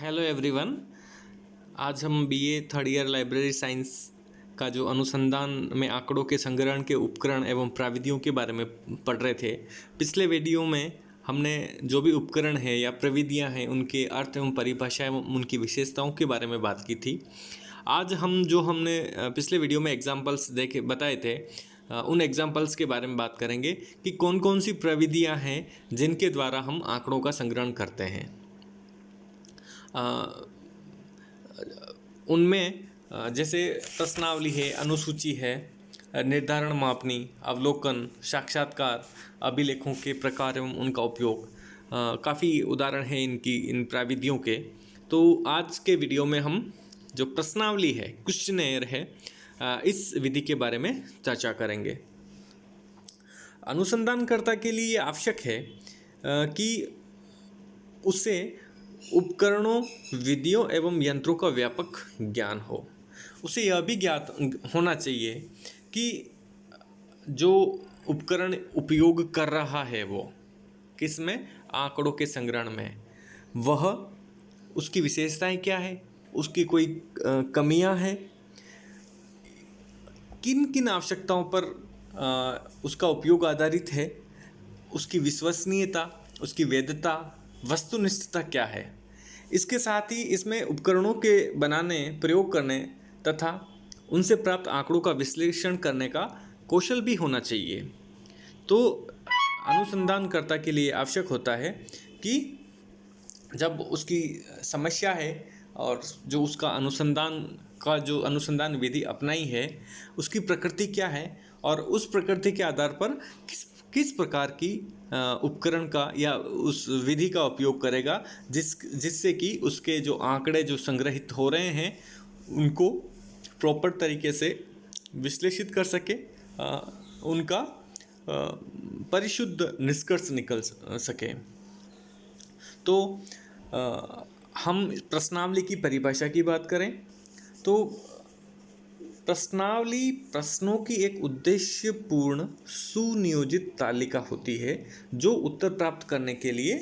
Hello everyone. आज हम BA third year library science का जो अनुसंधान में आंकड़ों के संग्रहण के उपकरण एवं प्रविधियों के बारे में पढ़ रहे थे। पिछले वीडियो में हमने जो भी उपकरण हैं या प्रविधियां हैं उनके अर्थ एवं परिभाषा एवं उनकी विशेषताओं के बारे में बात की थी। आज हमने पिछले वीडियो में एग्जाम्पल्स देखे बताए थे, उन एग्जाम्पल्स के बारे में बात करेंगे कि कौन कौन सी प्रविधियां हैं जिनके द्वारा हम आंकड़ों का संग्रहण करते हैं। उनमें जैसे प्रश्नावली है, अनुसूची है, निर्धारण मापनी, अवलोकन, साक्षात्कार, अभिलेखों के प्रकार एवं उनका उपयोग, काफ़ी उदाहरण हैं इन प्रविधियों के। तो आज के वीडियो में हम जो प्रश्नावली है, क्वेश्चनेयर है, इस विधि के बारे में चर्चा करेंगे। अनुसंधानकर्ता के लिए आवश्यक है कि उसे उपकरणों, विधियों एवं यंत्रों का व्यापक ज्ञान हो। उसे यह भी ज्ञात होना चाहिए कि जो उपकरण उपयोग कर रहा है वो किस में, आंकड़ों के संग्रहण में, वह उसकी विशेषताएं क्या है, उसकी कोई कमियां हैं, किन किन आवश्यकताओं पर उसका उपयोग आधारित है, उसकी विश्वसनीयता, उसकी वैधता, वस्तुनिष्ठता क्या है। इसके साथ ही इसमें उपकरणों के बनाने, प्रयोग करने तथा उनसे प्राप्त आंकड़ों का विश्लेषण करने का कौशल भी होना चाहिए। तो अनुसंधानकर्ता के लिए आवश्यक होता है कि जब उसकी समस्या है और जो उसका अनुसंधान विधि अपनाई है उसकी प्रकृति क्या है और उस प्रकृति के आधार पर किस प्रकार की उपकरण का या उस विधि का उपयोग करेगा जिससे कि उसके जो आंकड़े जो संग्रहित हो रहे हैं उनको प्रॉपर तरीके से विश्लेषित कर सके, उनका परिशुद्ध निष्कर्ष निकल सके। तो हम प्रश्नावली की परिभाषा की बात करें तो प्रश्नावली प्रश्नों की एक उद्देश्यपूर्ण सुनियोजित तालिका होती है जो उत्तर प्राप्त करने के लिए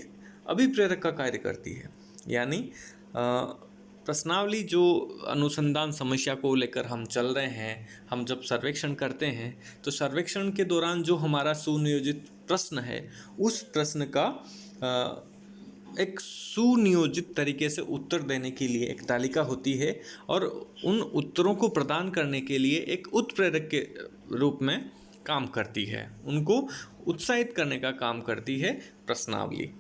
अभिप्रेरक का कार्य करती है। यानी प्रश्नावली जो अनुसंधान समस्या को लेकर हम चल रहे हैं, हम जब सर्वेक्षण करते हैं तो सर्वेक्षण के दौरान जो हमारा सुनियोजित प्रश्न है उस प्रश्न का एक सुनियोजित तरीके से उत्तर देने के लिए एक तालिका होती है और उन उत्तरों को प्रदान करने के लिए एक उत्प्रेरक के रूप में काम करती है, उनको उत्साहित करने का काम करती है प्रश्नावली।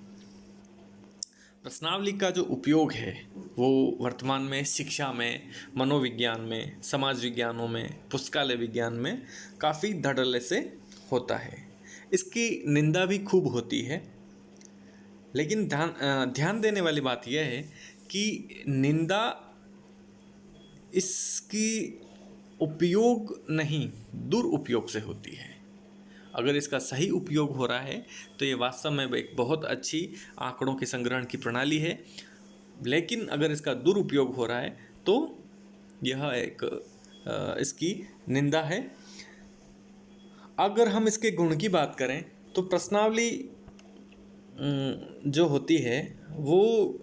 प्रश्नावली का जो उपयोग है वो वर्तमान में शिक्षा में, मनोविज्ञान में, समाज विज्ञानों में, पुस्तकालय विज्ञान में काफ़ी धड़ल्ले से होता है। इसकी निंदा भी खूब होती है, लेकिन ध्यान देने वाली बात यह है कि निंदा इसकी उपयोग नहीं, दुरुपयोग से होती है। अगर इसका सही उपयोग हो रहा है तो ये वास्तव में एक बहुत अच्छी आंकड़ों के संग्रहण की प्रणाली है, लेकिन अगर इसका दुरुपयोग हो रहा है तो यह एक इसकी निंदा है। अगर हम इसके गुण की बात करें तो प्रश्नावली जो होती है वो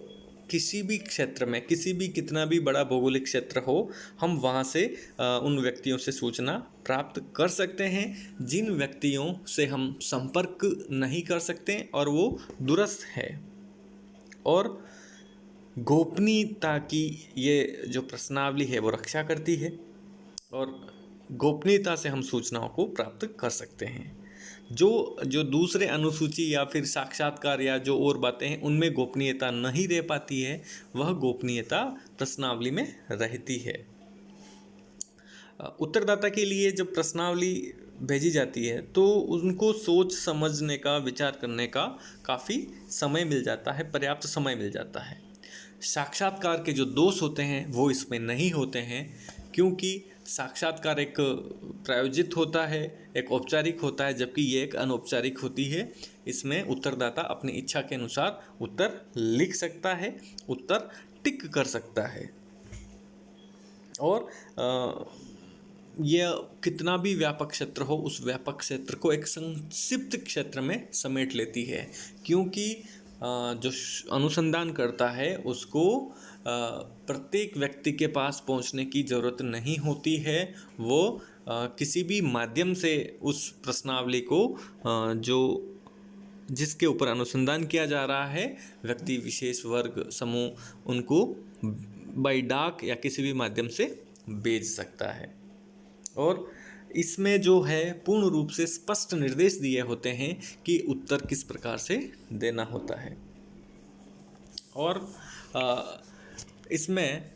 किसी भी क्षेत्र में, किसी भी कितना भी बड़ा भौगोलिक क्षेत्र हो, हम वहाँ से उन व्यक्तियों से सूचना प्राप्त कर सकते हैं जिन व्यक्तियों से हम संपर्क नहीं कर सकते और वो दूरस्थ है। और गोपनीयता की ये जो प्रश्नावली है वो रक्षा करती है और गोपनीयता से हम सूचनाओं को प्राप्त कर सकते हैं। जो दूसरे अनुसूची या फिर साक्षात्कार या जो और बातें हैं उनमें गोपनीयता नहीं रह पाती है, वह गोपनीयता प्रश्नावली में रहती है। उत्तरदाता के लिए जब प्रश्नावली भेजी जाती है तो उनको सोच समझने का, विचार करने का काफ़ी समय मिल जाता है, पर्याप्त समय मिल जाता है। साक्षात्कार के जो दोष होते हैं वो इसमें नहीं होते हैं, क्योंकि साक्षात्कार एक प्रायोजित होता है, एक औपचारिक होता है, जबकि ये एक अनौपचारिक होती है। इसमें उत्तरदाता अपनी इच्छा के अनुसार उत्तर लिख सकता है, उत्तर टिक कर सकता है और यह कितना भी व्यापक क्षेत्र हो उस व्यापक क्षेत्र को एक संक्षिप्त क्षेत्र में समेट लेती है, क्योंकि जो अनुसंधान करता है उसको प्रत्येक व्यक्ति के पास पहुंचने की ज़रूरत नहीं होती है। वो किसी भी माध्यम से उस प्रश्नावली को जो जिसके ऊपर अनुसंधान किया जा रहा है, व्यक्ति विशेष, वर्ग, समूह, उनको बाई डाक या किसी भी माध्यम से भेज सकता है। और इसमें जो है पूर्ण रूप से स्पष्ट निर्देश दिए होते हैं कि उत्तर किस प्रकार से देना होता है। और इसमें